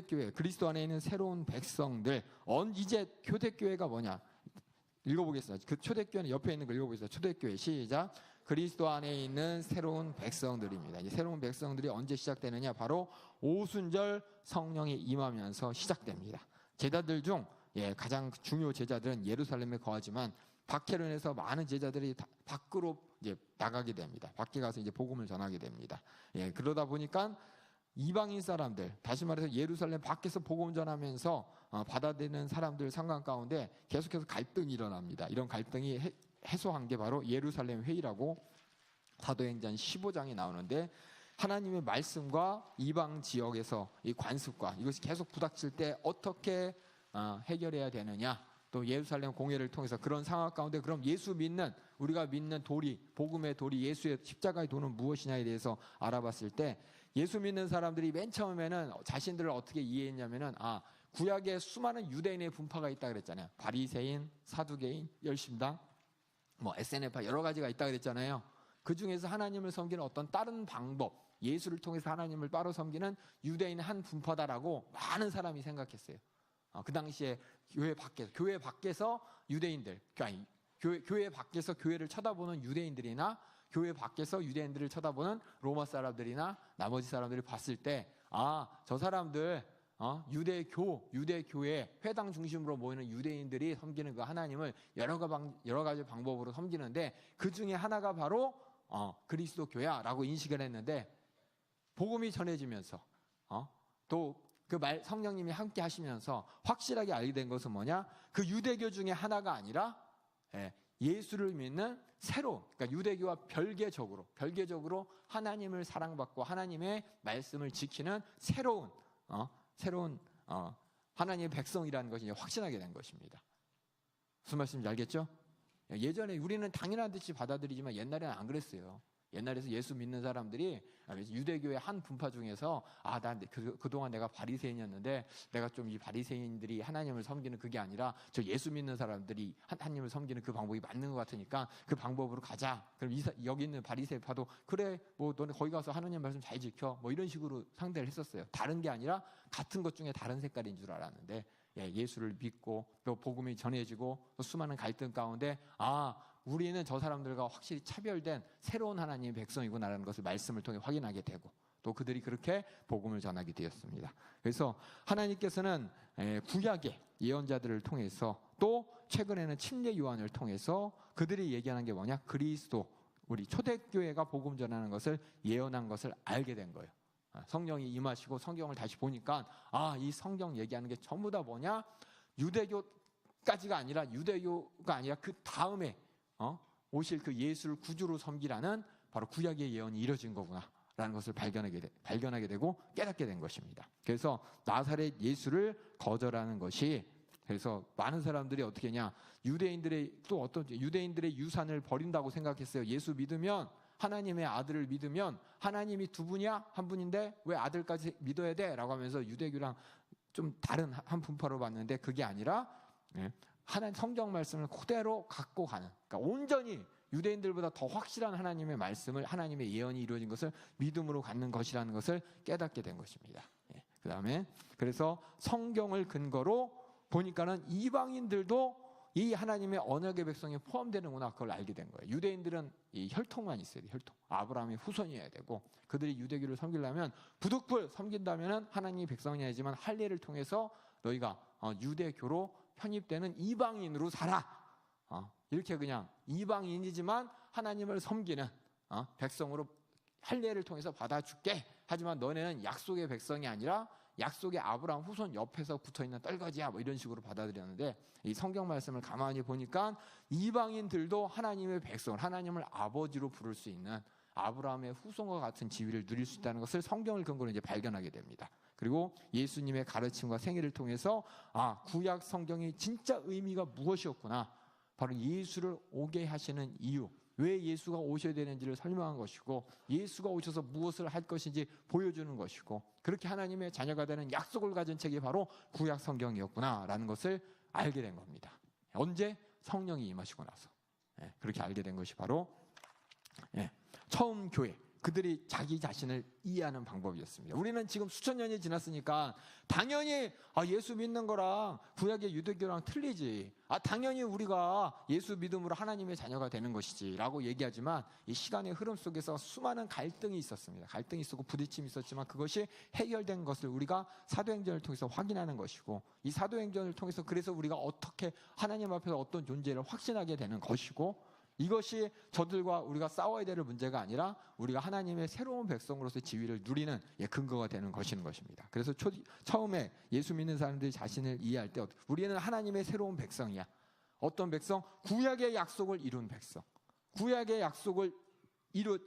초대교회, 그리스도 안에 있는 새로운 백성들, 이제 초대교회가 뭐냐? 읽어보겠습니다. 그 초대교회는 옆에 있는 걸 읽어보겠습니다. 초대교회 시작. 그리스도 안에 있는 새로운 백성들입니다. 이 새로운 백성들이 언제 시작되느냐? 바로 오순절 성령이 임하면서 시작됩니다. 제자들 중 가장 중요 제자들은 예루살렘에 거하지만 박해로 인해서 많은 제자들이 밖으로 이제 나가게 됩니다. 밖에 가서 이제 복음을 전하게 됩니다. 그러다 보니까 이방인 사람들, 다시 말해서 예루살렘 밖에서 복음 전하면서 받아들이는 사람들 상관 가운데 계속해서 갈등이 일어납니다. 이런 갈등이 해소한 게 바로 예루살렘 회의라고 사도행전 15장에 나오는데, 하나님의 말씀과 이방 지역에서 이 관습과 이것이 계속 부닥칠 때 어떻게 해결해야 되느냐, 또 예루살렘 공회를 통해서 그런 상황 가운데 그럼 예수 믿는, 우리가 믿는 도리, 복음의 도리, 예수의 십자가의 도는 무엇이냐에 대해서 알아봤을 때, 예수 믿는 사람들이 맨 처음에는 자신들을 어떻게 이해했냐면은 구약에 수많은 유대인의 분파가 있다 그랬잖아요. 바리새인, 사두개인, 열심당, SNF파 여러 가지가 있다 그랬잖아요. 그 중에서 하나님을 섬기는 어떤 다른 방법, 예수를 통해서 하나님을 따로 섬기는 유대인 한 분파다라고 많은 사람이 생각했어요. 그 당시에 교회 밖에서 유대인들, 아니, 교회 밖에서 교회를 쳐다보는 유대인들이나 교회 밖에서 유대인들을 쳐다보는 로마 사람들이나 나머지 사람들이 봤을 때, 저 사람들 유대교회 회당 중심으로 모이는 유대인들이 섬기는 그 하나님을 여러 가지 방법으로 섬기는데 그 중에 하나가 바로 그리스도 교회야라고 인식을 했는데, 복음이 전해지면서 또 그 성령님이 함께 하시면서 확실하게 알게 된 것은 뭐냐? 그 유대교 중에 하나가 아니라 예수를 믿는 새로운, 그러니까 유대교와 별개적으로 하나님을 사랑받고 하나님의 말씀을 지키는 새로운 하나님의 백성이라는 것이 확신하게 된 것입니다. 무슨 말씀인지 알겠죠? 예전에 우리는 당연한 듯이 받아들이지만 옛날에는 안 그랬어요. 옛날에서 예수 믿는 사람들이 유대교의 한 분파 중에서 난 그동안 내가 바리새인이었는데 내가 좀 이 바리새인들이 하나님을 섬기는 그게 아니라 저 예수 믿는 사람들이 하나님을 섬기는 그 방법이 맞는 것 같으니까 그 방법으로 가자. 그럼 여기 있는 바리새파도 그래, 너네 거기 가서 하나님 말씀 잘 지켜, 이런 식으로 상대를 했었어요. 다른 게 아니라 같은 것 중에 다른 색깔인 줄 알았는데 예수를 믿고 또 복음이 전해지고 또 수많은 갈등 가운데 우리는 저 사람들과 확실히 차별된 새로운 하나님의 백성이구나라는 것을 말씀을 통해 확인하게 되고 또 그들이 그렇게 복음을 전하게 되었습니다. 그래서 하나님께서는 구약의 예언자들을 통해서 또 최근에는 침례 요한을 통해서 그들이 얘기하는 게 뭐냐? 그리스도, 우리 초대교회가 복음 전하는 것을 예언한 것을 알게 된 거예요. 성령이 임하시고 성경을 다시 보니까 이 성경 얘기하는 게 전부 다 뭐냐? 유대교가 아니라 그 다음에 오실 그 예수를 구주로 섬기라는 바로 구약의 예언이 이루어진 거구나 라는 것을 발견하게 되고 깨닫게 된 것입니다. 그래서 나사렛 예수를 거절하는 것이, 그래서 많은 사람들이 어떻게 했냐, 유대인들의 유산을 버린다고 생각했어요. 예수 믿으면, 하나님의 아들을 믿으면 하나님이 두 분이야? 한 분인데 왜 아들까지 믿어야 돼? 라고 하면서 유대교랑 좀 다른 한 분파로 봤는데 그게 아니라 하나님 성경 말씀을 그대로 갖고 가는, 그러니까 온전히 유대인들보다 더 확실한 하나님의 말씀을, 하나님의 예언이 이루어진 것을 믿음으로 갖는 것이라는 것을 깨닫게 된 것입니다. 그 다음에 그래서 성경을 근거로 보니까는 이방인들도 이 하나님의 언약의 백성에 포함되는구나, 그걸 알게 된 거예요. 유대인들은 이 혈통만 있어야 돼, 혈통. 아브라함의 후손이어야 되고, 그들이 유대교를 섬기려면 부득불 섬긴다면 하나님의 백성이야지만 할례를 통해서 너희가 유대교로 편입되는 이방인으로 살아. 이렇게 그냥 이방인이지만 하나님을 섬기는 백성으로 할례를 통해서 받아줄게. 하지만 너네는 약속의 백성이 아니라 약속의 아브라함 후손 옆에서 붙어있는 떨거지야, 이런 식으로 받아들였는데, 이 성경 말씀을 가만히 보니까 이방인들도 하나님의 백성을, 하나님을 아버지로 부를 수 있는 아브라함의 후손과 같은 지위를 누릴 수 있다는 것을 성경을 근거로 이제 발견하게 됩니다. 그리고 예수님의 가르침과 생애를 통해서 구약 성경이 진짜 의미가 무엇이었구나, 바로 예수를 오게 하시는 이유, 왜 예수가 오셔야 되는지를 설명한 것이고, 예수가 오셔서 무엇을 할 것인지 보여주는 것이고, 그렇게 하나님의 자녀가 되는 약속을 가진 책이 바로 구약 성경이었구나라는 것을 알게 된 겁니다. 언제? 성령이 임하시고 나서 그렇게 알게 된 것이 바로 처음 교회, 그들이 자기 자신을 이해하는 방법이었습니다. 우리는 지금 수천 년이 지났으니까 당연히 예수 믿는 거랑 구약의 유대교랑 틀리지. 당연히 우리가 예수 믿음으로 하나님의 자녀가 되는 것이지 라고 얘기하지만 이 시간의 흐름 속에서 수많은 갈등이 있었습니다. 갈등이 있었고 부딪힘이 있었지만 그것이 해결된 것을 우리가 사도행전을 통해서 확인하는 것이고, 이 사도행전을 통해서 그래서 우리가 어떻게 하나님 앞에서 어떤 존재를 확신하게 되는 것이고, 이것이 저들과 우리가 싸워야 될 문제가 아니라 우리가 하나님의 새로운 백성으로서 지위를 누리는 근거가 되는 것입니다. 그래서 처음에 예수 믿는 사람들이 자신을 이해할 때 우리는 하나님의 새로운 백성이야. 어떤 백성? 구약의 약속을 이룬 백성. 구약의 약속을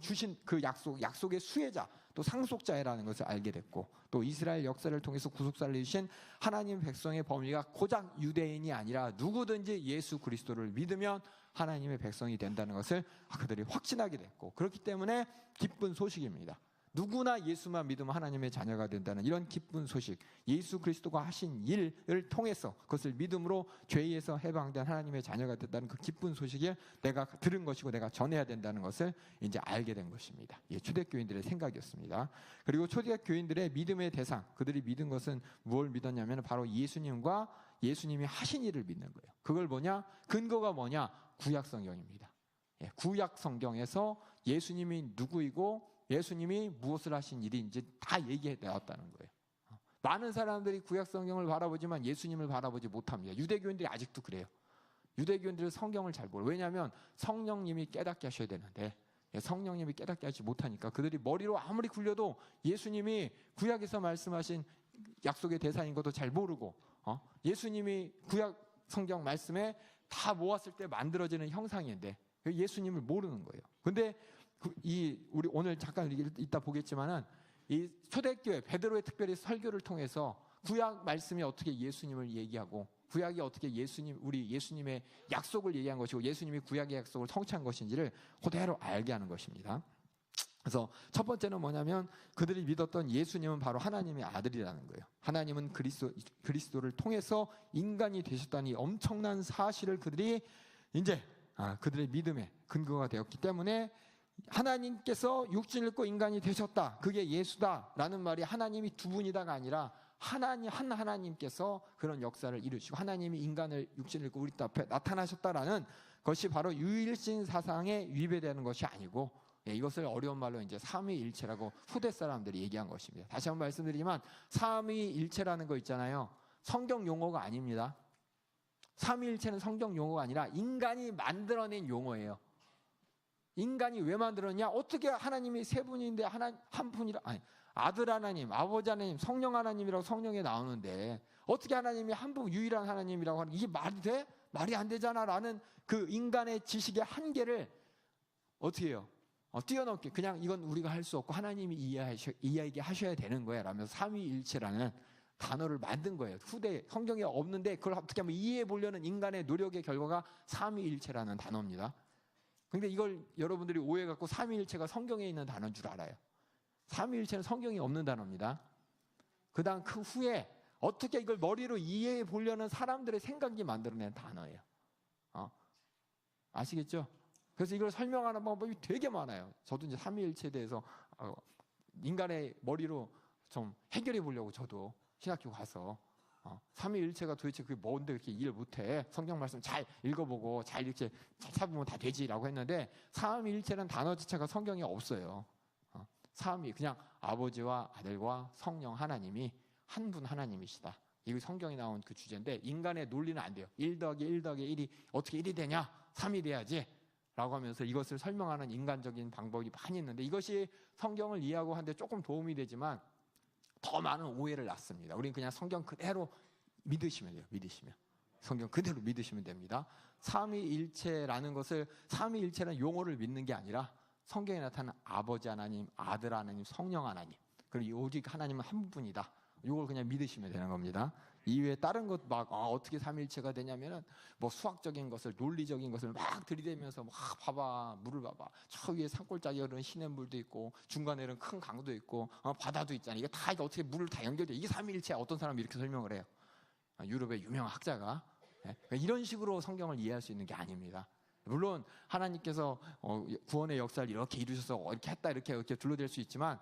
주신 그 약속의 수혜자, 또 상속자라는 것을 알게 됐고, 또 이스라엘 역사를 통해서 구속사를 이루신 하나님 백성의 범위가 고작 유대인이 아니라 누구든지 예수 그리스도를 믿으면 하나님의 백성이 된다는 것을 그들이 확신하게 됐고, 그렇기 때문에 기쁜 소식입니다. 누구나 예수만 믿으면 하나님의 자녀가 된다는 이런 기쁜 소식, 예수 그리스도가 하신 일을 통해서 그것을 믿음으로 죄에서 해방된 하나님의 자녀가 된다는 그 기쁜 소식을 내가 들은 것이고 내가 전해야 된다는 것을 이제 알게 된 것입니다. 초대교인들의 생각이었습니다. 그리고 초대교인들의 믿음의 대상, 그들이 믿은 것은 무엇을 믿었냐면 바로 예수님과 예수님이 하신 일을 믿는 거예요. 그걸 뭐냐? 근거가 뭐냐? 구약 성경입니다. 구약 성경에서 예수님이 누구이고 예수님이 무엇을 하신 일인지 다 얘기해 나왔다는 거예요. 많은 사람들이 구약 성경을 바라보지만 예수님을 바라보지 못합니다. 유대교인들이 아직도 그래요. 유대교인들은 성경을 잘 몰라요. 왜냐하면 성령님이 깨닫게 하셔야 되는데 성령님이 깨닫게 하지 못하니까 그들이 머리로 아무리 굴려도 예수님이 구약에서 말씀하신 약속의 대상인 것도 잘 모르고, 예수님이 구약 성경 말씀에 다 모았을 때 만들어지는 형상인데 예수님을 모르는 거예요. 근데 우리 오늘 잠깐 이따 보겠지만은 이 초대교회 베드로의 특별히 설교를 통해서 구약 말씀이 어떻게 예수님을 얘기하고 구약이 어떻게 우리 예수님의 약속을 얘기한 것이고 예수님이 구약의 약속을 성취한 것인지를 그대로 알게 하는 것입니다. 그래서 첫 번째는 뭐냐면 그들이 믿었던 예수님은 바로 하나님의 아들이라는 거예요. 하나님은 그리스도를 통해서 인간이 되셨다는 이 엄청난 사실을 그들이 이제 그들의 믿음의 근거가 되었기 때문에 하나님께서 육신을 입고 인간이 되셨다, 그게 예수다라는 말이 하나님이 두 분이다가 아니라 하나님께서 그런 역사를 이루시고 하나님이 인간을 육신을 입고 우리 앞에 나타나셨다라는 것이 바로 유일신 사상에 위배되는 것이 아니고, 이것을 어려운 말로 이제 삼위일체라고 후대 사람들이 얘기한 것입니다. 다시 한번 말씀드리지만 삼위일체라는 거 있잖아요. 성경 용어가 아닙니다. 삼위일체는 성경 용어가 아니라 인간이 만들어낸 용어예요. 인간이 왜 만들었냐? 어떻게 하나님이 세 분인데 한 분이라, 아들 하나님, 아버지 하나님, 성령 하나님이라고 성령에 나오는데 어떻게 하나님이 한 분 유일한 하나님이라고 하는, 이게 말이 돼? 말이 안 되잖아 라는 그 인간의 지식의 한계를 어떻게 해요? 뛰어넘게 그냥 이건 우리가 할 수 없고 하나님이 이해하게 하셔야 되는 거야 라면서 삼위일체라는 단어를 만든 거예요. 후대 성경에 없는데 그걸 어떻게 하면 이해해 보려는 인간의 노력의 결과가 삼위일체라는 단어입니다. 근데 이걸 여러분들이 오해해갖고 삼위일체가 성경에 있는 단어인 줄 알아요. 삼위일체는 성경에 없는 단어입니다. 그 다음 그 후에 어떻게 이걸 머리로 이해해 보려는 사람들의 생각이 만들어낸 단어예요. 아시겠죠? 그래서 이걸 설명하는 방법이 되게 많아요. 저도 이제 삼위일체에 대해서 인간의 머리로 좀 해결해 보려고 저도 신학교 가서 삼위일체가 도대체 그게 뭔데 그렇게 이해를 못해? 성경 말씀 잘 읽어보고 잘 이렇게 찾아보면 다 되지라고 했는데 삼위일체라는 단어 자체가 성경에 없어요. 삼위 그냥 아버지와 아들과 성령 하나님이 한 분 하나님이시다. 이게 성경에 나온 그 주제인데 인간의 논리는 안 돼요. 1 더하기 1 더하기 1이 어떻게 1이 되냐? 3이 돼야지 라고 하면서 이것을 설명하는 인간적인 방법이 많이 있는데 이것이 성경을 이해하고 하는데 조금 도움이 되지만 더 많은 오해를 낳습니다. 우리는 그냥 성경 그대로 믿으시면 돼요. 성경 그대로 믿으시면 됩니다. 삼위일체라는 것을 삼위일체라는 용어를 믿는 게 아니라 성경에 나타나는 아버지 하나님, 아들 하나님, 성령 하나님, 그리고 오직 하나님은 한 분이다. 이걸 그냥 믿으시면 되는 겁니다. 이외에 다른 것 막 어떻게 삼위일체가 되냐면은 뭐 수학적인 것을 논리적인 것을 막 들이대면서 막 봐봐 물을 봐봐 저 위에 산골짜기에 흐르는 시냇물도 있고 중간에 흐르는 큰 강도 있고 바다도 있잖아. 이게 다 이게 어떻게 물을 다 연결돼? 이게 삼위일체야. 어떤 사람이 이렇게 설명을 해요. 유럽의 유명한 학자가. 이런 식으로 성경을 이해할 수 있는 게 아닙니다. 물론 하나님께서 구원의 역사를 이렇게 이루셔서 이렇게 했다 이렇게 둘러댈 수 있지만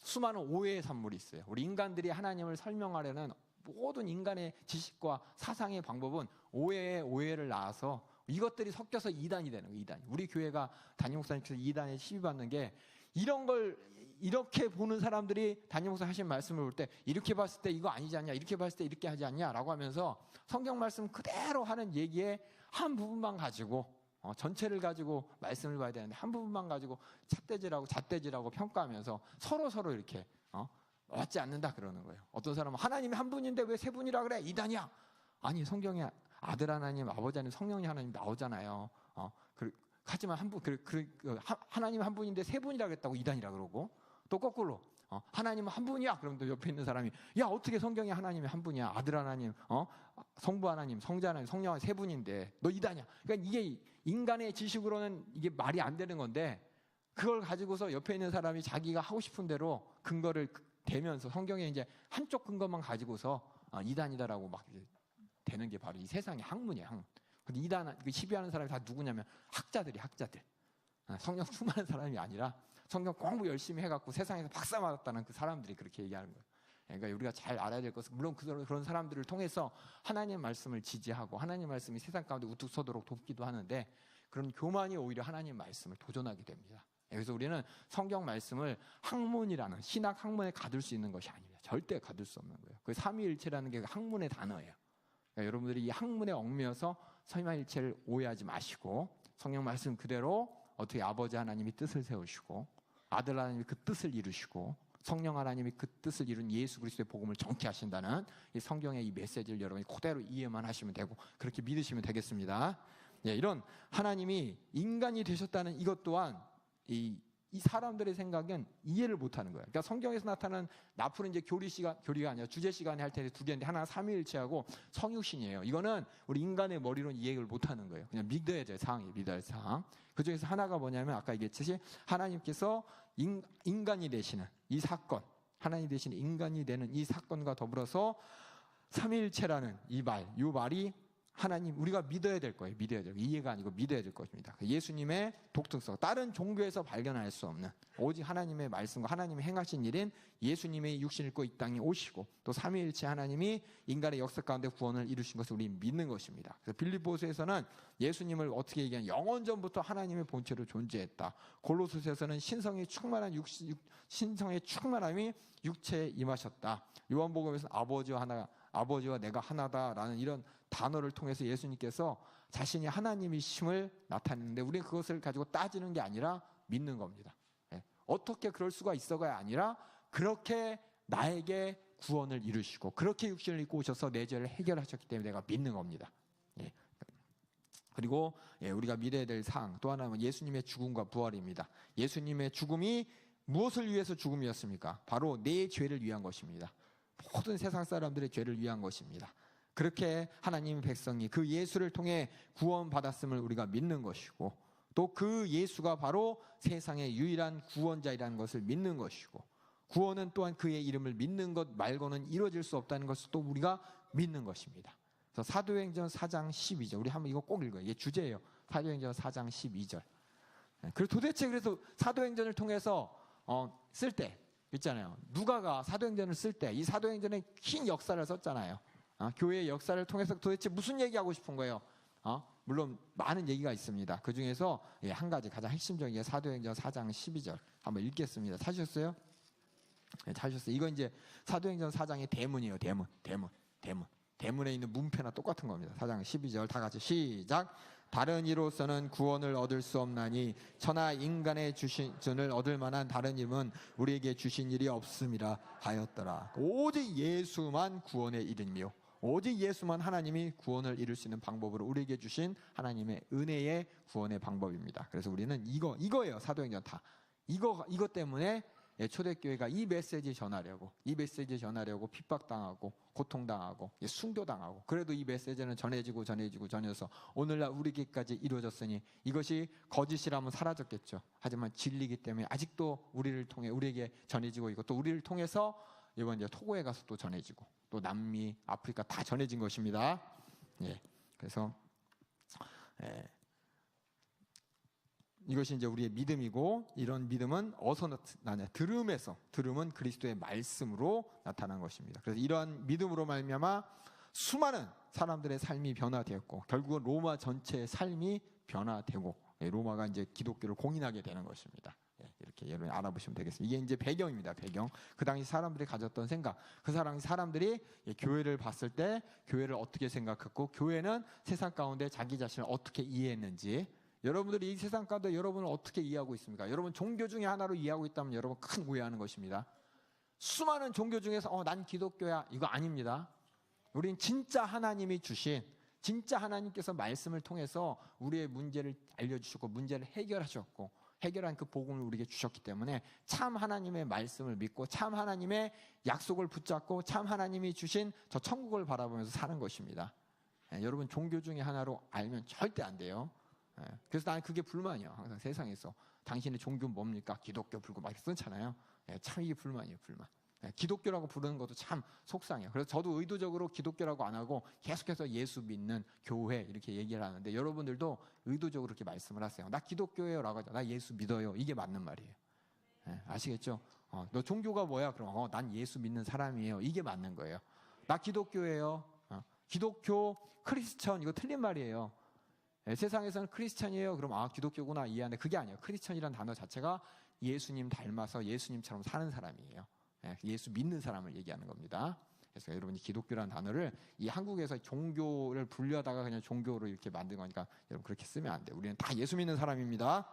수많은 오해의 산물이 있어요. 우리 인간들이 하나님을 설명하려는 모든 인간의 지식과 사상의 방법은 오해를 낳아서 이것들이 섞여서 이단이 되는 거예요. 이단. 우리 교회가 담임 목사님께서 이단에 시비받는 게 이런 걸 이렇게 보는 사람들이 담임 목사 하신 말씀을 볼 때 이렇게 봤을 때 이거 아니지 않냐, 이렇게 봤을 때 이렇게 하지 않냐라고 하면서 성경 말씀 그대로 하는 얘기의 한 부분만 가지고 전체를 가지고 말씀을 봐야 되는데 한 부분만 가지고 잣대질하고 평가하면서 서로 이렇게 맞지 않는다 그러는 거예요. 어떤 사람은 하나님이 한 분인데 왜 세 분이라 그래? 이단이야. 아니 성경에 아들 하나님, 아버지 하나님, 성령이 하나님 나오잖아요. 하지만 하나님 한 분인데 세 분이라 그랬다고 이단이라 그러고 또 거꾸로 하나님은 한 분이야. 그럼 또 옆에 있는 사람이 야 어떻게 성경에 하나님이 한 분이야? 아들 하나님, 성부 하나님, 성자 하나님, 성령 하나님 세 분인데 너 이단이야. 그러니까 이게 인간의 지식으로는 이게 말이 안 되는 건데 그걸 가지고서 옆에 있는 사람이 자기가 하고 싶은 대로 근거를 대면서 성경에 이제 한쪽 근거만 가지고서 이단이다라고 막 되는 게 바로 이 세상의 학문이에요. 학문. 근데 이단 시비하는 사람이 다 누구냐면 학자들. 성령 충만한 사람이 아니라 성경 공부 열심히 해갖고 세상에서 박사 맞았다는 그 사람들이 그렇게 얘기하는 거예요. 그러니까 우리가 잘 알아야 될 것은 물론 그런 사람들을 통해서 하나님의 말씀을 지지하고 하나님의 말씀이 세상 가운데 우뚝 서도록 돕기도 하는데 그런 교만이 오히려 하나님의 말씀을 도전하게 됩니다. 그래서 우리는 성경 말씀을 학문이라는 신학 학문에 가둘 수 있는 것이 아닙니다. 절대 가둘 수 없는 거예요. 그 삼위일체라는 게 학문의 단어예요. 그러니까 여러분들이 이 학문에 얽매여서 삼위일체를 오해하지 마시고 성경 말씀 그대로 어떻게 아버지 하나님이 뜻을 세우시고 아들 하나님이 그 뜻을 이루시고 성령 하나님이 그 뜻을 이룬 예수 그리스도의 복음을 정케 하신다는 이 성경의 이 메시지를 여러분이 그대로 이해만 하시면 되고 그렇게 믿으시면 되겠습니다. 이런 하나님이 인간이 되셨다는 이것 또한 이 사람들의 생각은 이해를 못하는 거예요. 그러니까 성경에서 나타나는 앞으로 이제 교리가 아니라 주제 시간에 할 텐데 두 개인데 하나는 삼위일체하고 성육신이에요. 이거는 우리 인간의 머리로는 이해를 못하는 거예요. 그냥 믿어야 될 사항이에요. 믿어야 될 사항. 그 중에서 하나가 뭐냐면 아까 얘기했듯이 하나님께서 인간이 되시는 이 사건, 하나님 되시는 인간이 되는 이 사건과 더불어서 삼위일체라는 이 말이 하나님 우리가 믿어야 될 거예요. 믿어야 될 거예요. 이해가 아니고 믿어야 될 것입니다. 예수님의 독특성, 다른 종교에서 발견할 수 없는 오직 하나님의 말씀과 하나님이 행하신 일인 예수님의 육신을 입고 이 땅에 오시고 또 삼위일체 하나님이 인간의 역사 가운데 구원을 이루신 것을 우리 믿는 것입니다. 그래서 빌립보서에서는 예수님을 어떻게 얘기하냐 영원전부터 하나님의 본체로 존재했다. 골로새서에서는 신성의 충만함이 육체에 임하셨다. 요한복음에서는 아버지와 내가 하나다라는 이런 단어를 통해서 예수님께서 자신이 하나님이심을 나타내는데 우리는 그것을 가지고 따지는 게 아니라 믿는 겁니다. 어떻게 그럴 수가 있어가 아니라 그렇게 나에게 구원을 이루시고 그렇게 육신을 입고 오셔서 내 죄를 해결하셨기 때문에 내가 믿는 겁니다. 그리고 우리가 믿어야 될 사항 또 하나는 예수님의 죽음과 부활입니다. 예수님의 죽음이 무엇을 위해서 죽음이었습니까? 바로 내 죄를 위한 것입니다. 모든 세상 사람들의 죄를 위한 것입니다. 그렇게 하나님의 백성이 그 예수를 통해 구원받았음을 우리가 믿는 것이고 또 그 예수가 바로 세상의 유일한 구원자이라는 것을 믿는 것이고 구원은 또한 그의 이름을 믿는 것 말고는 이루어질 수 없다는 것을 또 우리가 믿는 것입니다. 그래서 사도행전 4장 12절 우리 한번 이거 꼭 읽어요. 이게 주제예요. 사도행전 4장 12절. 그리고 도대체 그래서 사도행전을 통해서 쓸 때 있잖아요. 누가가 사도행전을 쓸 때 이 사도행전에 긴 역사를 썼잖아요. 교회의 역사를 통해서 도대체 무슨 얘기하고 싶은 거예요? 물론 많은 얘기가 있습니다. 그 중에서 한 가지 가장 핵심적인 게 사도행전 4장 12절 한번 읽겠습니다. 찾으셨어요? 찾으셨어요. 이거 이제 사도행전 4장의 대문이에요. 대문에 있는 문패나 똑같은 겁니다. 4장 12절 다 같이 시작. 다른 이로서는 구원을 얻을 수 없나니 천하 인간의 주신을 얻을 만한 다른 이름은 우리에게 주신 일이 없음이라 하였더라. 오직 예수만 구원의 이름이요 오직 예수만 하나님이 구원을 이룰 수 있는 방법으로 우리에게 주신 하나님의 은혜의 구원의 방법입니다. 그래서 우리는 이거예요. 사도행전 다 이거 때문에 초대교회가 이 메시지 전하려고 핍박당하고 고통당하고 순교당하고 그래도 이 메시지는 전해져서 오늘날 우리에게까지 이루어졌으니 이것이 거짓이라면 사라졌겠죠. 하지만 진리이기 때문에 아직도 우리를 통해 우리에게 전해지고 있고 또 우리를 통해서 이번 이제 토고에 가서 또 전해지고 또 남미, 아프리카 다 전해진 것입니다. 그래서 이것이 이제 우리의 믿음이고, 이런 믿음은 어디서 나타나냐? 들음에서. 들음은 그리스도의 말씀으로 나타난 것입니다. 그래서 이러한 믿음으로 말미암아 수많은 사람들의 삶이 변화되었고, 결국은 로마 전체의 삶이 변화되고, 로마가 이제 기독교를 공인하게 되는 것입니다. 이렇게 여러분 알아보시면 되겠습니다. 이게 이제 배경입니다. 배경. 그 당시 사람들이 가졌던 생각. 그 사람들이 교회를 봤을 때 교회를 어떻게 생각했고, 교회는 세상 가운데 자기 자신을 어떻게 이해했는지. 여러분들이 이 세상 가운데 여러분을 어떻게 이해하고 있습니까? 여러분 종교 중에 하나로 이해하고 있다면 여러분 큰 오해하는 것입니다. 수많은 종교 중에서 난 기독교야, 이거 아닙니다. 우린 진짜 하나님이 주신, 진짜 하나님께서 말씀을 통해서 우리의 문제를 알려주셨고 문제를 해결하셨고 해결한 그 복음을 우리에게 주셨기 때문에 참 하나님의 말씀을 믿고 참 하나님의 약속을 붙잡고 참 하나님이 주신 저 천국을 바라보면서 사는 것입니다. 여러분 종교 중에 하나로 알면 절대 안 돼요. 그래서 나는 그게 불만이에요. 항상 세상에서 당신의 종교는 뭡니까? 기독교 불교 막 쓰잖아요. 참 이게 불만이에요. 불만. 기독교라고 부르는 것도 참 속상해요. 그래서 저도 의도적으로 기독교라고 안 하고 계속해서 예수 믿는 교회 이렇게 얘기를 하는데, 여러분들도 의도적으로 그렇게 말씀을 하세요. 나 기독교예요 라고 하죠. 나 예수 믿어요. 이게 맞는 말이에요. 아시겠죠? 너 종교가 뭐야? 그럼 난 예수 믿는 사람이에요. 이게 맞는 거예요. 나 기독교예요. 기독교, 크리스천, 이거 틀린 말이에요. 세상에서는 크리스천이에요. 그럼 기독교구나 이해하는데 그게 아니에요. 크리스천이라는 단어 자체가 예수님 닮아서 예수님처럼 사는 사람이에요. 예수 믿는 사람을 얘기하는 겁니다. 그래서 여러분이 기독교라는 단어를 이 한국에서 종교를 분류하다가 그냥 종교로 이렇게 만든 거니까 여러분 그렇게 쓰면 안 돼요. 우리는 다 예수 믿는 사람입니다.